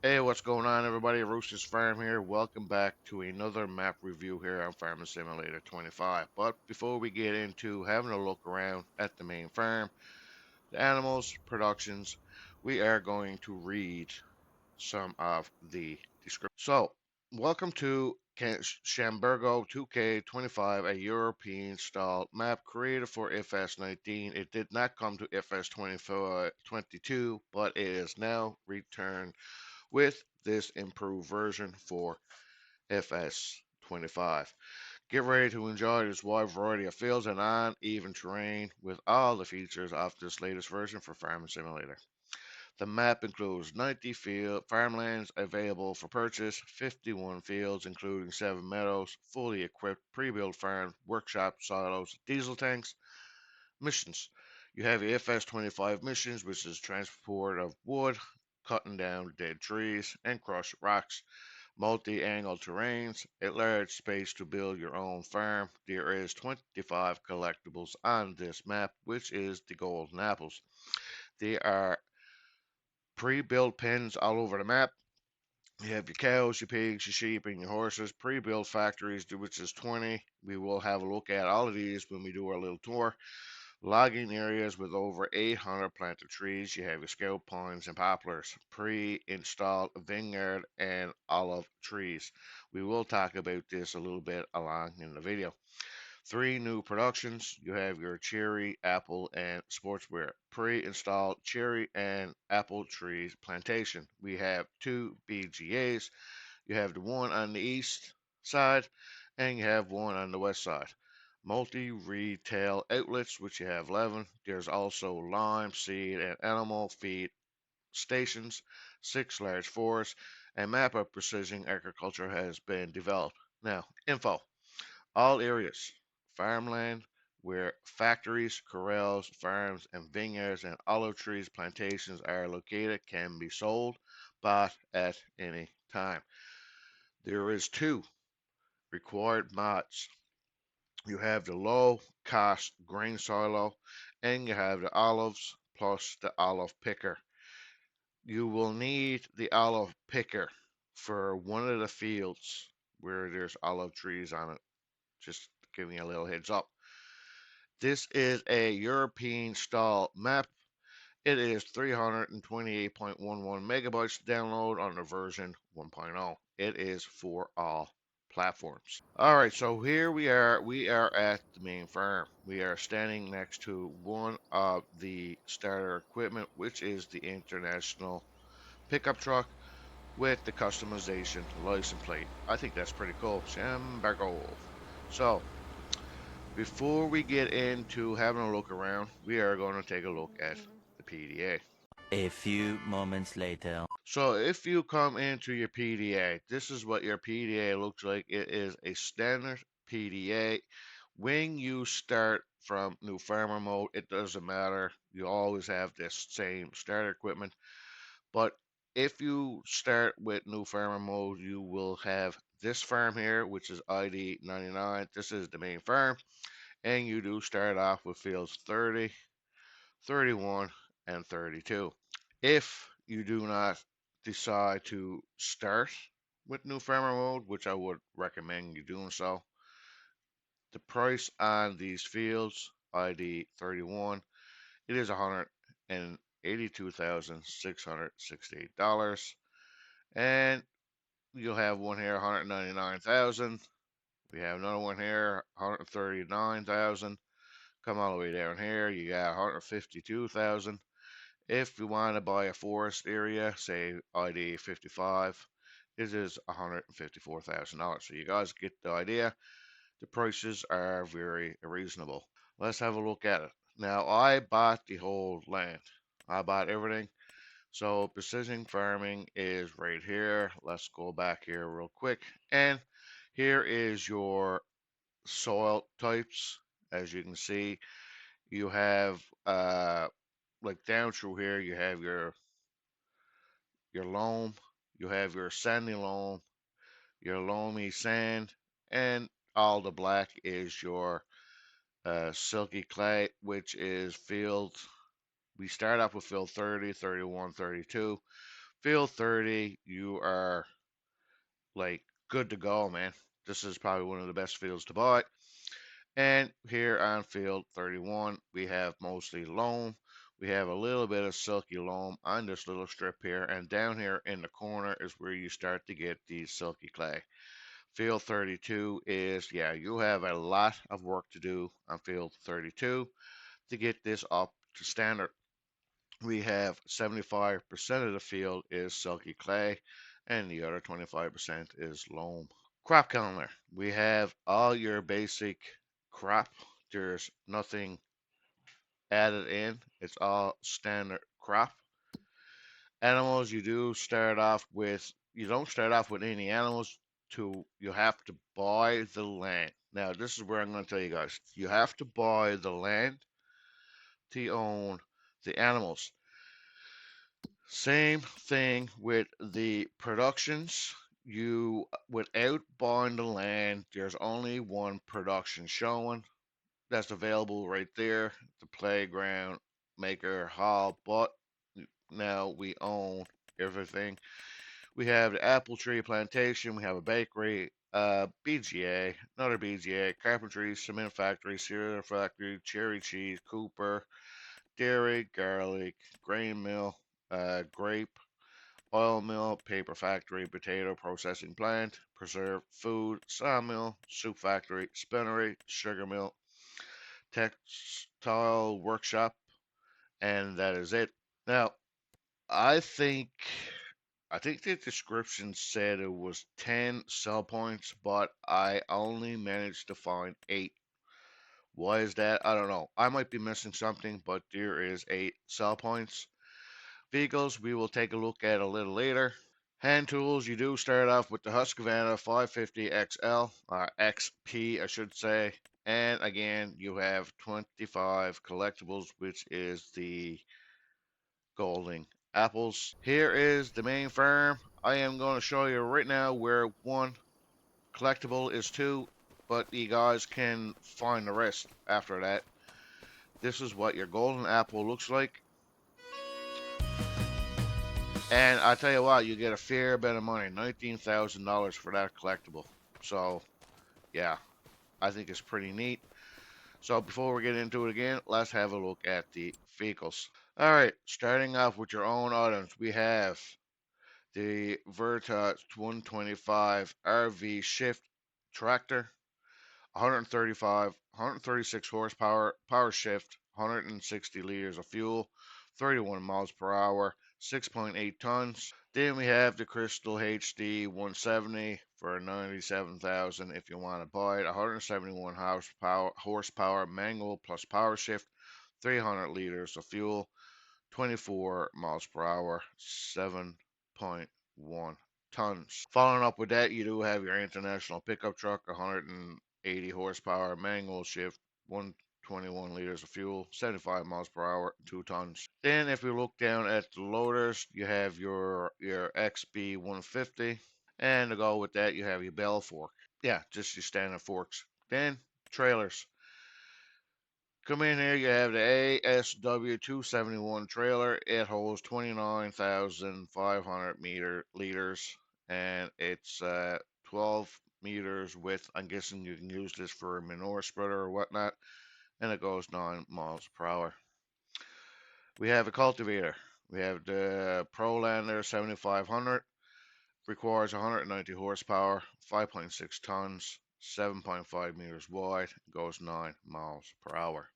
Hey, what's going on, everybody? Roosters Farm here. Welcome back to another map review here on Farming Simulator 25. But before we get into having a look around at the main farm, the animals, productions, we are going to read some of the description. So, welcome to Chambergo 2K25, a European style map created for FS19. It did not come to FS22, but it is now returned with this improved version for FS25. Get ready to enjoy this wide variety of fields and uneven terrain with all the features of this latest version for Farming Simulator. The map includes 90 field farmlands available for purchase, 51 fields including 7 meadows, fully equipped pre-built farms, workshop, silos, diesel tanks. Missions. You have your FS25 missions, which is transport of wood, cutting down dead trees, and crushed rocks. Multi-angle terrains, a large space to build your own farm. There is 25 collectibles on this map, which is the golden apples. There are pre-built pens all over the map. You have your cows, your pigs, your sheep, and your horses. Pre-built factories, which is 20. We will have a look at all of these when we do our little tour. Logging areas with over 800 planted trees. You have your scale pines and poplars, pre-installed vineyard and olive trees. We will talk about this a little bit along in the video. 3 new productions. You have your cherry, apple, and sportswear. Pre-installed cherry and apple trees plantation. We have 2 BGAs. You have the one on the east side and you have one on the west side. Multi-retail outlets, which you have 11. There's also lime, seed, and animal feed stations, 6 large forests. A map of precision agriculture has been developed. Now, info. All areas, farmland, where factories, corrals, farms, and vineyards and olive trees plantations are located can be sold, bought at any time. There is 2 required mods. You have the low cost grain silo and you have the olives plus the olive picker. You will need the olive picker for one of the fields where there's olive trees on it. Just giving you a little heads up. This is a European style map. It is 328.11 megabytes to download on the version 1.0. It is for all platforms. All right, so here we are. We are at the main farm. We are standing next to one of the starter equipment, which is the international pickup truck with the customization license plate. I think that's pretty cool. Chambergo. So, before we get into having a look around, we are going to take a look at the PDA. A few moments later. So if you come into your PDA, this is what your PDA looks like. It is a standard PDA. When you start from new farmer mode, it doesn't matter. You always have this same starter equipment. But if you start with new farmer mode, you will have this farm here, which is ID 99. This is the main farm. And you do start off with fields 30, 31, and 32. If you do not decide to start with new farmer mode, which I would recommend you doing so, the price on these fields, ID 31, it is $182,668. And you'll have one here, 199,000. We have another one here, 139,000. Come all the way down here, you got 152,000. If you want to buy a forest area, say ID 55, it is $154,000. So you guys get the idea. The prices are very reasonable. Let's have a look at it. Now, I bought the whole land. I bought everything. So precision farming is right here. Let's go back here real quick. And here is your soil types. As you can see, you have like down through here, you have your loam, you have your sandy loam, your loamy sand, and all the black is your silky clay, which is field. We start off with field 30, 31, 32. Field 30, you are like good to go, man. This is probably one of the best fields to buy. And here on field 31, we have mostly loam. We have a little bit of silky loam on this little strip here, and down here in the corner is where you start to get the silky clay. Field 32 is, yeah, you have a lot of work to do on field 32 to get this up to standard. We have 75% of the field is silky clay, and the other 25% is loam. Crop calendar. We have all your basic crop. There's nothing added in. It's all standard crop. Animals, you don't start off with any animals you have to buy the land. Now, this is where I'm going to tell you guys. You have to buy the land to own the animals. Same thing with the productions. You, without buying the land, there's only one production showing that's available right there. The playground, maker, hall, but now we own everything. We have the apple tree plantation. We have a bakery, BGA, another BGA, carpentry, cement factory, cereal factory, cherry cheese, Cooper, dairy, garlic, grain mill, grape, oil mill, paper factory, potato processing plant, preserved food, sawmill, soup factory, spinnery, sugar mill, textile workshop, and that is it. Now, I think I think the description said it was 10 sell points, but I only managed to find 8. Why is that? I don't know. I might be missing something, but there is 8 sell points. Vehicles we will take a look at a little later. Hand tools, you do start off with the Husqvarna 550 XL, XP, I should say. And again, you have 25 collectibles, which is the golden apples. Here is the main farm. I am going to show you right now where one collectible is two, but you guys can find the rest after that. This is what your golden apple looks like. And I tell you what, you get a fair bit of money, $19,000 for that collectible. So, yeah, I think it's pretty neat. So, before we get into it again, let's have a look at the vehicles. All right, starting off with your own items, we have the Verta 125 RV shift tractor, 135, 136 horsepower, power shift, 160 liters of fuel, 31 miles per hour, 6.8 tons. Then we have the Crystal HD 170 for 97,000 if you want to buy it. 171 horsepower manual plus power shift, 300 liters of fuel, 24 miles per hour, 7.1 tons. Following up with that, you do have your international pickup truck, 180 horsepower, manual shift, 121 liters of fuel, 75 miles per hour, 2 tons. Then, if we look down at the loaders, you have your XB 150, and to go with that, you have your Bale fork. Yeah, just your standard forks. Then, trailers. Come in here, you have the ASW 271 trailer. It holds 29,500 liters, and it's 12 meters width. I'm guessing you can use this for a manure spreader or whatnot, and it goes 9 miles per hour. We have a cultivator. We have the Prolander 7500. Requires 190 horsepower, 5.6 tons, 7.5 meters wide, goes 9 miles per hour.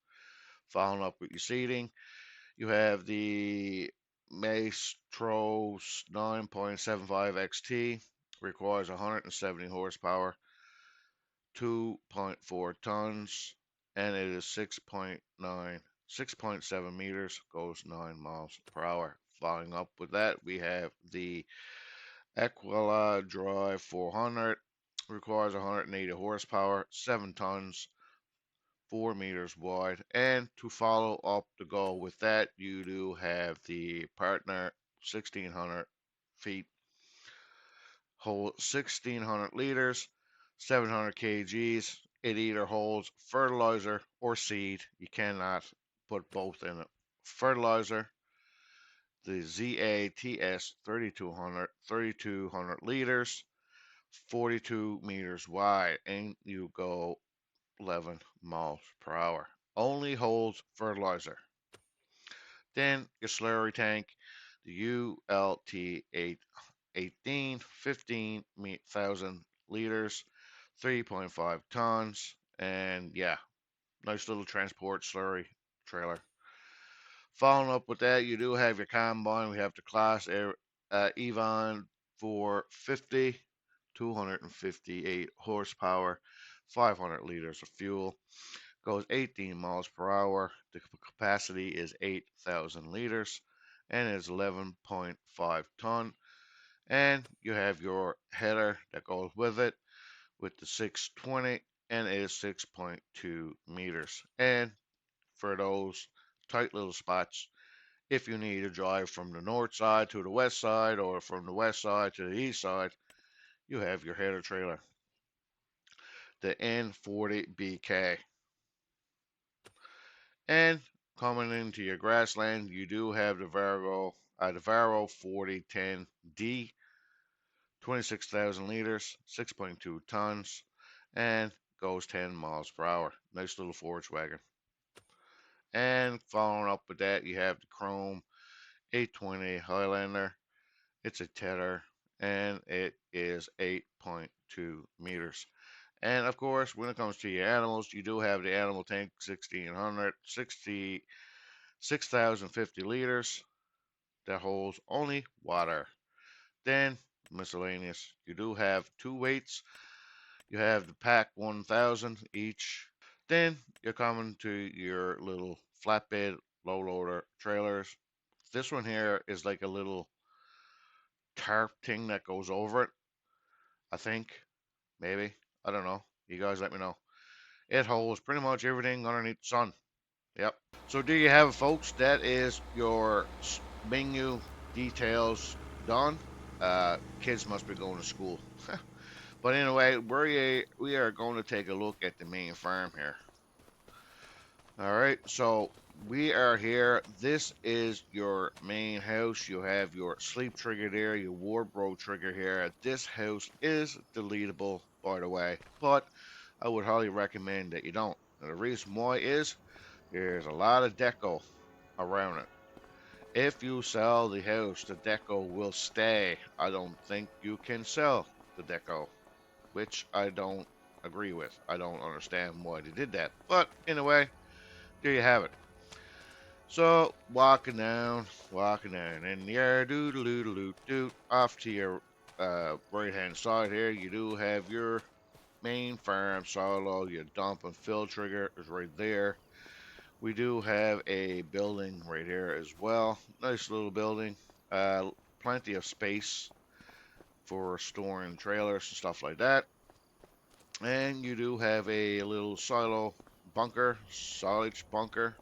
Following up with your seating, you have the Maestros 9.75 XT, requires 170 horsepower, 2.4 tons, and it is 6.7 meters, goes 9 miles per hour. Following up with that, we have the Aquila Drive 400, requires 180 horsepower, 7 tons, 4 meters wide. And to follow up to go with that, you do have the Partner 1600 feet, hold 1600 liters, 700 kgs. It either holds fertilizer or seed. You cannot put both in it. Fertilizer. the ZATS 3200 liters, 42 meters wide, and you go 11 miles per hour. Only holds fertilizer. Then your slurry tank, the ULT 18 15,000 liters, 3.5 tons, and yeah, nice little transport slurry trailer. Following up with that, you do have your combine. We have the class Evon 450, 258 horsepower, 500 liters of fuel. Goes 18 miles per hour. The capacity is 8,000 liters and is 11.5 ton. And you have your header that goes with it with the 620 and it is 6.2 meters. And for those tight little spots, if you need to drive from the north side to the west side or from the west side to the east side, you have your header trailer, the N40BK. And coming into your grassland, you do have the Varo 4010D, 26,000 liters, 6.2 tons, and goes 10 miles per hour. Nice little forage wagon. And following up with that, you have the Chrome 820 Highlander. It's a tether, and it is 8.2 meters. And of course, when it comes to your animals, you do have the animal tank 1600, 6,050 liters that holds only water. Then miscellaneous. You do have two weights. You have the pack 1000 each. Then you're coming to your little flatbed low loader trailers. This one here is like a little tarp thing that goes over it. I think maybe I don't know. You guys let me know. It holds pretty much everything underneath the sun. Yep. So there you have it, folks. That is your menu details done. Kids must be going to school. But anyway, we are going to take a look at the main farm here. All right, so we are here. This is your main house. You have your sleep trigger there, your wardrobe trigger here. This house is deletable, by the way, but I would highly recommend that you don't. And the reason why is there's a lot of deco around it. If you sell the house, the deco will stay. I don't think you can sell the deco, which I don't agree with. I don't understand why they did that. But anyway, there you have it. So walking down, and yeah, doodle doodle doot doot. Off to your right hand side here, you do have your main farm silo. Your dump and fill trigger is right there. We do have a building right here as well. Nice little building. Plenty of space for storing trailers and stuff like that. And you do have a little silo bunker, silage bunker,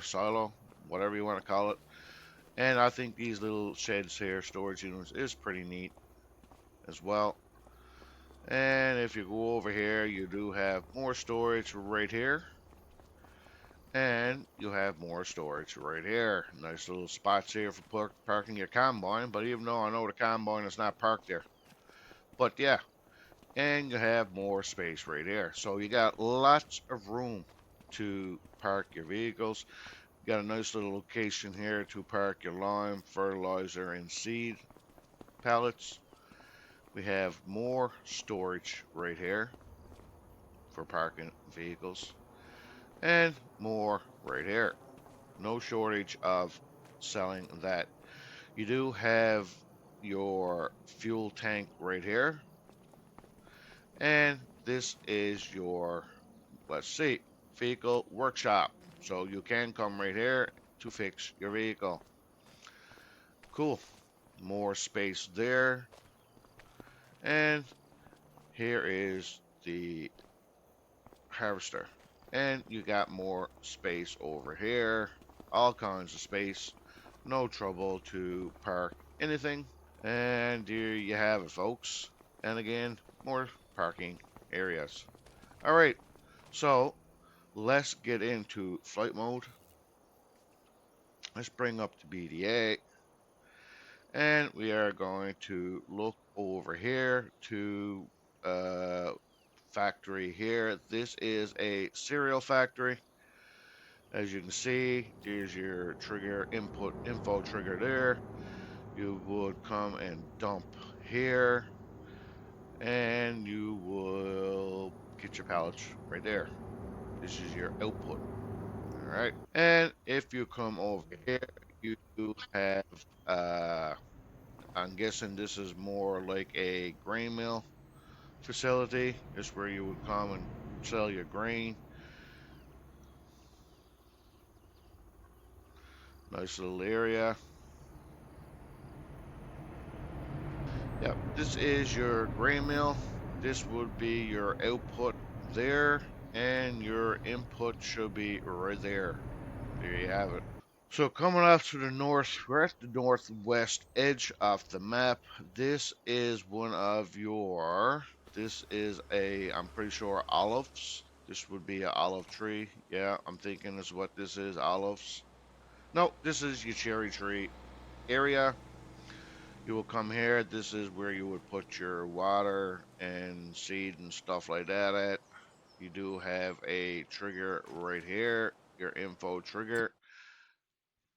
silo, whatever you want to call it. And I think these little sheds here, storage units, is pretty neat as well. And if you go over here, you do have more storage right here. And you have more storage right here. Nice little spots here for parking your combine. But even though I know the combine is not parked there. But yeah, and you have more space right here. So you got lots of room to park your vehicles. You got a nice little location here to park your lime, fertilizer, and seed pallets. We have more storage right here for parking vehicles and more right here. No shortage of selling that. You do have your fuel tank right here, and this is your, let's see, vehicle workshop. So you can come right here to fix your vehicle. Cool. More space there. And here is the harvester. And you got more space over here. All kinds of space. No trouble to park anything. And there you have it, folks. And again, more parking areas. All right, so let's get into flight mode. Let's bring up the BDA, and we are going to look over here to uh, factory here. This is a cereal factory. As you can see, there's your trigger input info trigger there. You would come and dump here, and you will get your pallets right there. This is your output. All right. And if you come over here, you have, uh, I'm guessing this is more like a grain mill facility. It's where you would come and sell your grain. Nice little area. Yep, this is your grain mill. This would be your output there, and your input should be right there. There you have it. So coming off to the north, we're at the northwest edge of the map. This is one of your, this is a, I'm pretty sure olives. This would be an olive tree. Yeah, I'm thinking is what this is, olives. No, this is your cherry tree area. You will come here. This is where you would put your water and seed and stuff like that at. You do have a trigger right here, your info trigger,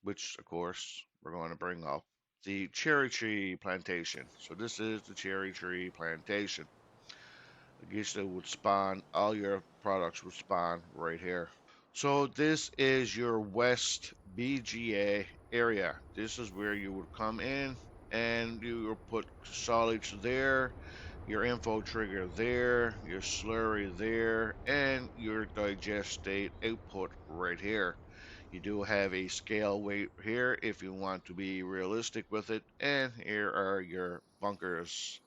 which of course we're going to bring up the cherry tree plantation. So this is the cherry tree plantation. I guess it would spawn, all your products would spawn right here. So this is your West BGA area. This is where you would come in and you will put solids there, your info trigger there, your slurry there, and your digestate output right here. You do have a scale weight here if you want to be realistic with it, and here are your bunkers.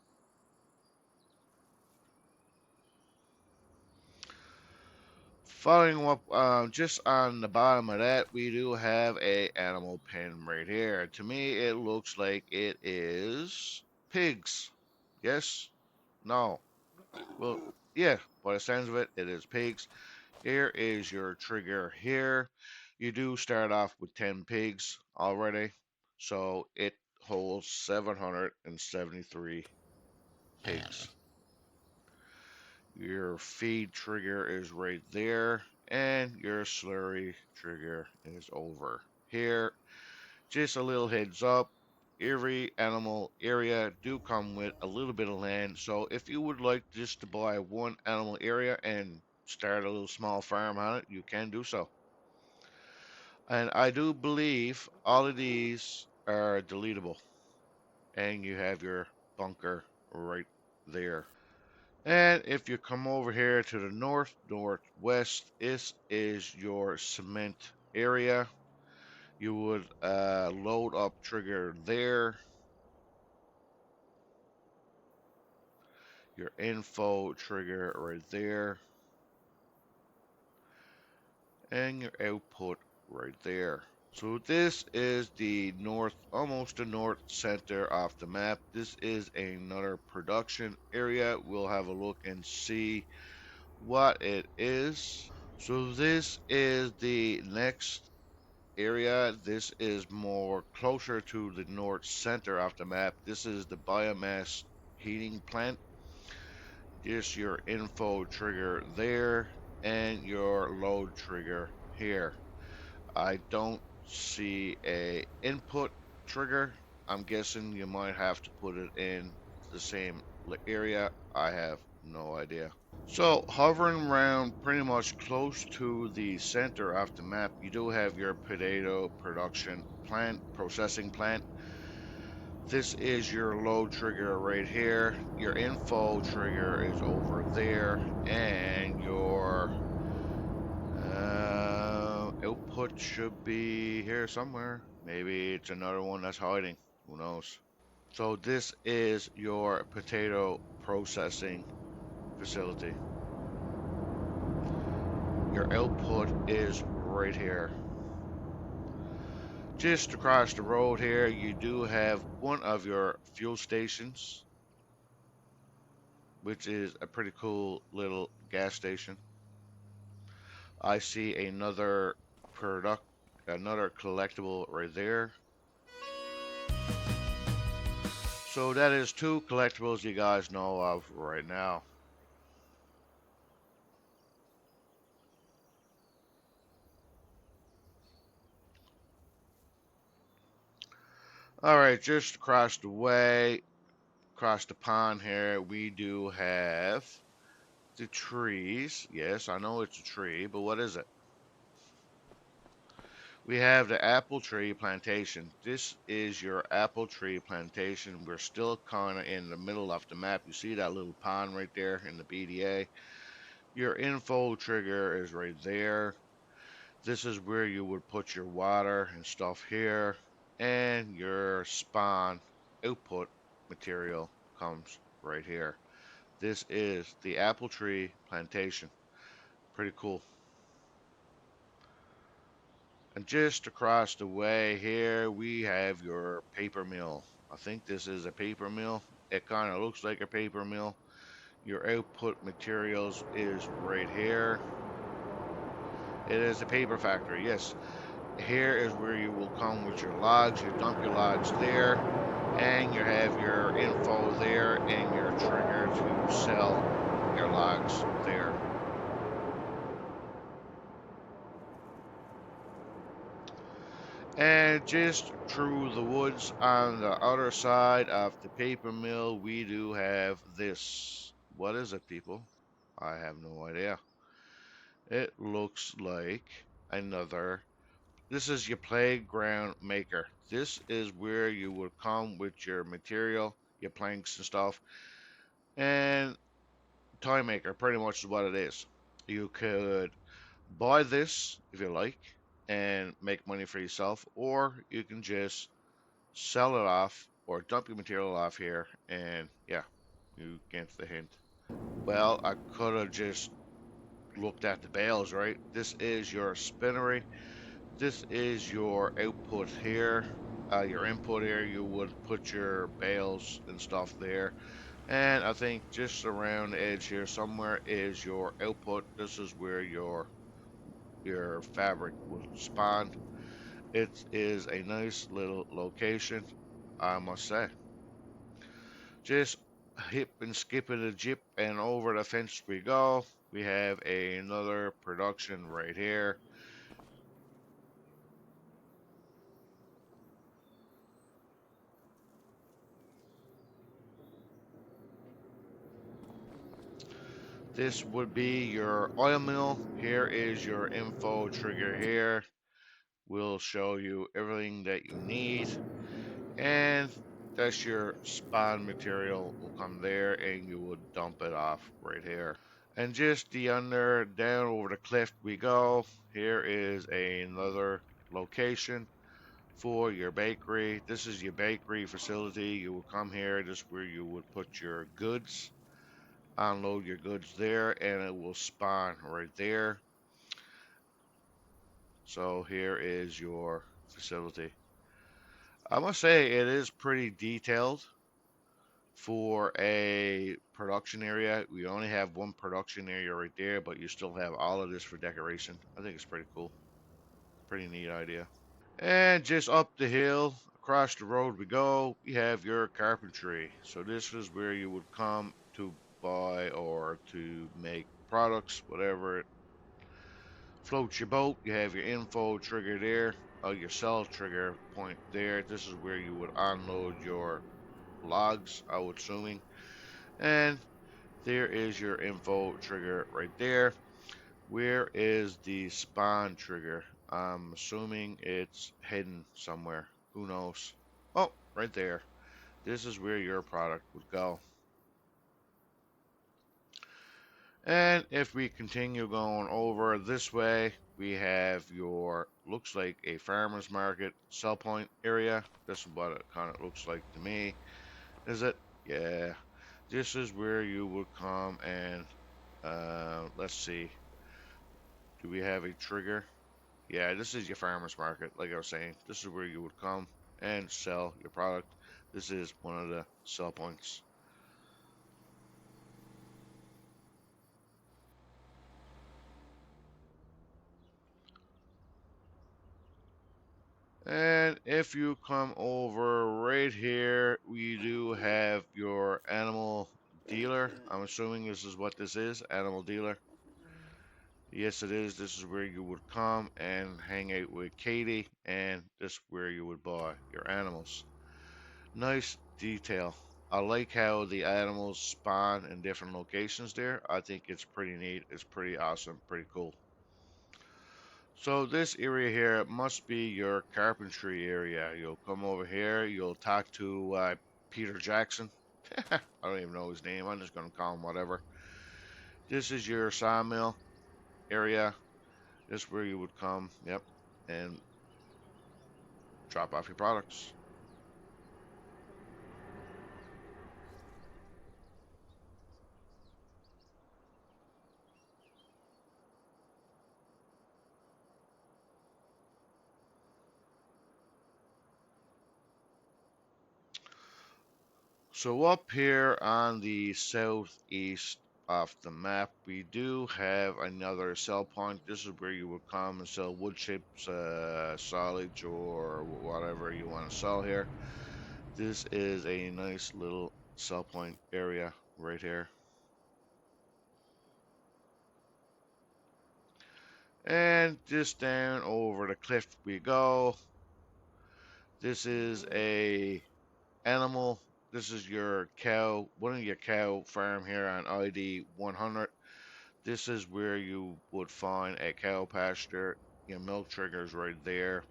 Following up, just on the bottom of that, we do have a animal pen right here. To me, it looks like it is pigs. Yes? No. Well, yeah. By the sounds of it, it is pigs. Here is your trigger here. You do start off with 10 pigs already, so it holds 773 pigs. Your feed trigger is right there, and your slurry trigger is over here. Just a little heads up. Every animal area do come with a little bit of land, so if you would like just to buy one animal area and start a little small farm on it, you can do so. And I do believe all of these are deletable, and you have your bunker right there. And if you come over here to the north, northwest, this is your cement area. You would load up trigger there, your info trigger right there, and your output right there. So this is the north, almost the north center of the map. This is another production area. We'll have a look and see what it is. So this is the next area. This is more closer to the north center of the map. This is the biomass heating plant. Just your info trigger there and your load trigger here. I don't see a input trigger. I'm guessing you might have to put it in the same area. I have no idea. So hovering around pretty much close to the center of the map, you do have your potato production plant, processing plant. This is your load trigger right here. Your info trigger is over there, and your output should be here somewhere. Maybe it's another one that's hiding. Who knows? So this is your potato processing facility. Your output is right here. Just across the road here, you do have one of your fuel stations, which is a pretty cool little gas station. I see another product. another collectible right there. So that is two collectibles you guys know of right now. All right, just across the way, across the pond here, we do have the trees. Yes, I know it's a tree, but what is it? We have the apple tree plantation. This is your apple tree plantation. We're still kind of in the middle of the map. You see that little pond right there in the BDA. Your info trigger is right there. This is where you would put your water and stuff here. And your spawn output material comes right here. This is the apple tree plantation. Pretty cool. And just across the way here, we have your paper mill. I think this is a paper mill. It kind of looks like a paper mill. Your output materials is right here. It is a paper factory, yes. Here is where you will come with your logs. You dump your logs there, and you have your info there and your trigger to sell your logs there. And just through the woods on the other side of the paper mill, we do have this. What is it, people? I have no idea. It looks like another. This is your playground maker. This is where you would come with your material, your planks and stuff, and toy maker pretty much is what it is. You could buy this if you like and make money for yourself, or you can just sell it off or dump your material off here, and yeah, you get the hint. Well, I could have just looked at the bales, right? This is your spinnery. This is your output here. Your input here, you would put your bales and stuff there. And I think just around the edge here somewhere is your output. This is where your fabric will spawn. It is a nice little location, I must say. Just hip and skip it a jip and over the fence we go. We have another production right here. This would be your oil mill. Here is your info trigger here. We'll show you everything that you need. And that's your spawn material will come there and you will dump it off right here. And just the under down over the cliff we go. Here is another location for your bakery. This is your bakery facility. You will come here. This is where you would put your goods, unload your goods there, and it will spawn right there. So here is your facility. I must say it is pretty detailed for a production area. We only have one production area right there, but you still have all of this for decoration. I think it's pretty cool. Pretty neat idea. And just up the hill, across the road we go, we have your carpentry. So this is where you would come to buy or to make products, whatever it floats your boat. You have your info trigger there, your sell trigger point there. This is where you would unload your logs, I would assuming. And there is your info trigger right there. Where is the spawn trigger? I'm assuming it's hidden somewhere. Who knows? Oh, right there. This is where your product would go. And if we continue going over this way, we have your, looks like a farmer's market sell point area. This is what it kind of looks like to me. Is it? Yeah. This is where you would come and, let's see. Do we have a trigger? Yeah, this is your farmer's market. Like I was saying, this is where you would come and sell your product. This is one of the sell points. And if you come over right here, we do have your animal dealer. I'm assuming this is what this is, animal dealer. Yes, it is. This is where you would come and hang out with Katie, and this is where you would buy your animals. Nice detail. I like how the animals spawn in different locations there. I think it's pretty neat. It's pretty awesome, pretty cool. So this area here must be your carpentry area. You'll come over here. You'll talk to Peter Jackson. I don't even know his name. I'm just going to call him whatever. This is your sawmill area. This is where you would come. Yep. And drop off your products. So up here on the southeast of the map, we do have another sell point. This is where you would come and sell wood chips, silage, or whatever you want to sell here. This is a nice little sell point area right here. And just down over the cliff we go. This is a animal. This is your cow, one of your cow farm here on ID 100. This is where you would find a cow pasture. Your milk triggers right there.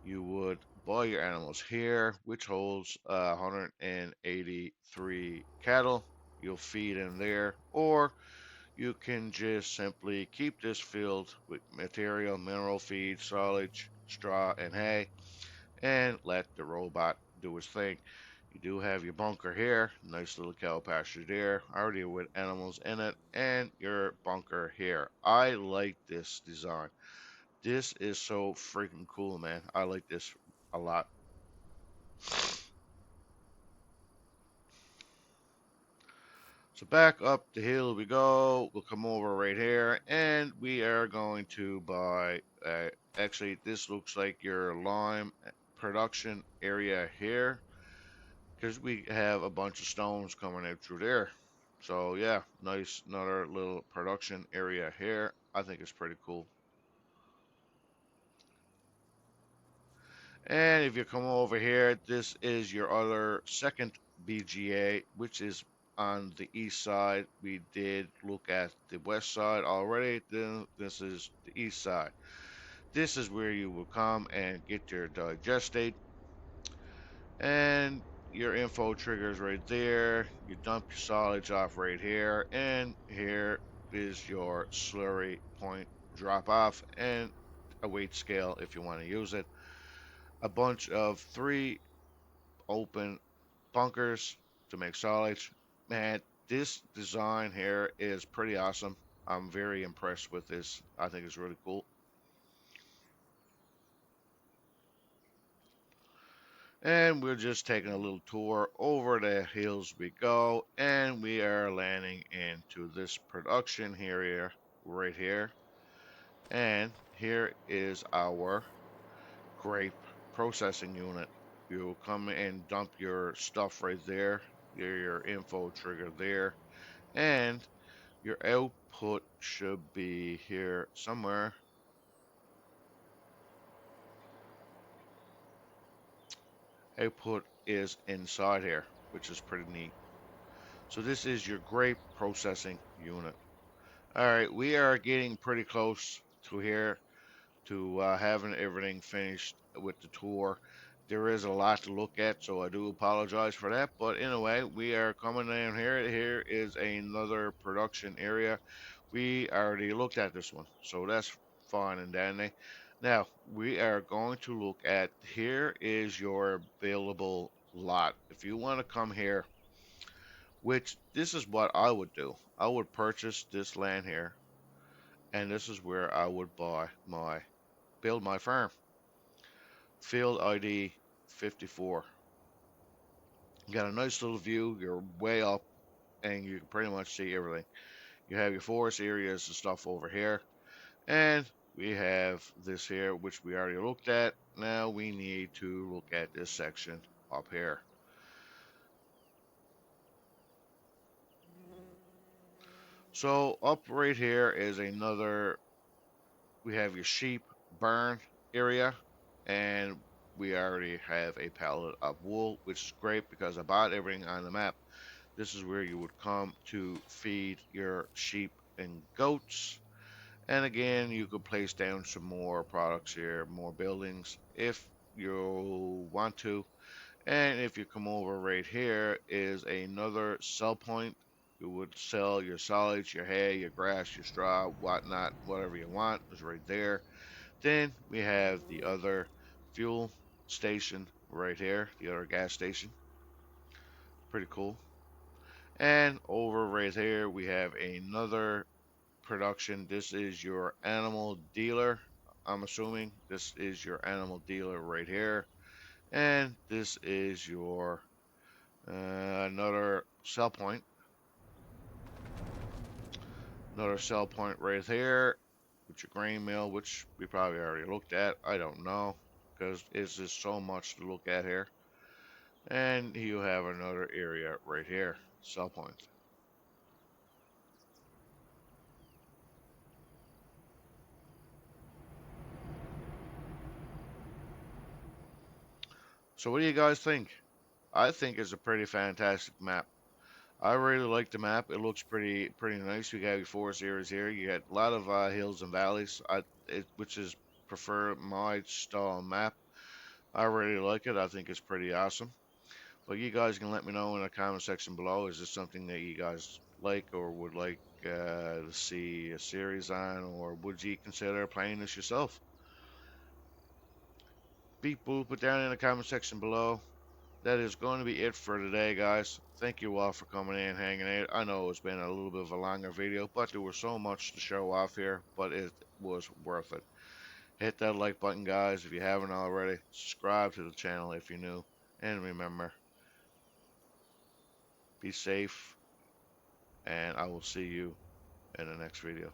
You would buy your animals here, which holds 183 cattle. You'll feed in there, or you can just simply keep this filled with material, mineral feed, silage, straw, and hay, and let the robot do its thing. You do have your bunker here, nice little cow pasture there, already with animals in it, and your bunker here. I like this design. This is so freaking cool, man. I like this a lot. So back up the hill we go. We'll come over right here, and we are going to buy. Actually, this looks like your lime production area here, because we have a bunch of stones coming out through there. So yeah, nice another little production area here. I think it's pretty cool. And if you come over here, this is your other second BGA, which is on the east side. We did look at the west side already. Then this is the east side. This is where you will come and get your digestate and your info triggers right there. You dump your solids off right here, and here is your slurry point drop off and a weight scale if you want to use it. A bunch of three open bunkers to make solids. Man, this design here is pretty awesome. I'm very impressed with this. I think it's really cool. And we're just taking a little tour over the hills we go, and we are landing into this production area right here. And here is our grape processing unit. You'll come and dump your stuff right there, your info trigger there, and your output should be here somewhere. Output is inside here, which is pretty neat. So this is your grape processing unit. All right, we are getting pretty close to here to having everything finished with the tour. There is a lot to look at, so I do apologize for that. But anyway, we are coming down here. Here is another production area. We already looked at this one, so that's fine and dandy. Now, we are going to look at here is your available lot. If you want to come here, which this is what I would do, I would purchase this land here, and this is where I would build my farm. Field ID 54. You got a nice little view. You're way up, and you can pretty much see everything. You have your forest areas and stuff over here, and we have this here, which we already looked at. Now we need to look at this section up here. So up right here is another, we have your sheep burn area, and we already have a pallet of wool, which is great because I bought everything on the map. This is where you would come to feed your sheep and goats. And again, you could place down some more products here, more buildings if you want to. And if you come over right here is another sell point. You would sell your solids, your hay, your grass, your straw, whatnot, whatever you want is right there. Then we have the other fuel station right here, the other gas station. Pretty cool. And over right here, we have another production. This is your animal dealer. I'm assuming this is your animal dealer right here. And this is your another sell point. Another sell point right here with your grain mill, which we probably already looked at. I don't know because it's just so much to look at here. And you have another area right here, sell point. So what do you guys think? I think it's a pretty fantastic map. I really like the map. It looks pretty nice. We got your forest areas here. You got a lot of hills and valleys, which is prefer my style map. I really like it. I think it's pretty awesome. But you guys can let me know in the comment section below. Is this something that you guys like or would like to see a series on, or would you consider playing this yourself? Beep boop it down in the comment section below. That is going to be it for today, guys. Thank you all for coming in, hanging out. I know it's been a little bit of a longer video, but there was so much to show off here, but it was worth it. Hit that like button, guys, if you haven't already. Subscribe to the channel if you're new. And remember, be safe, and I will see you in the next video.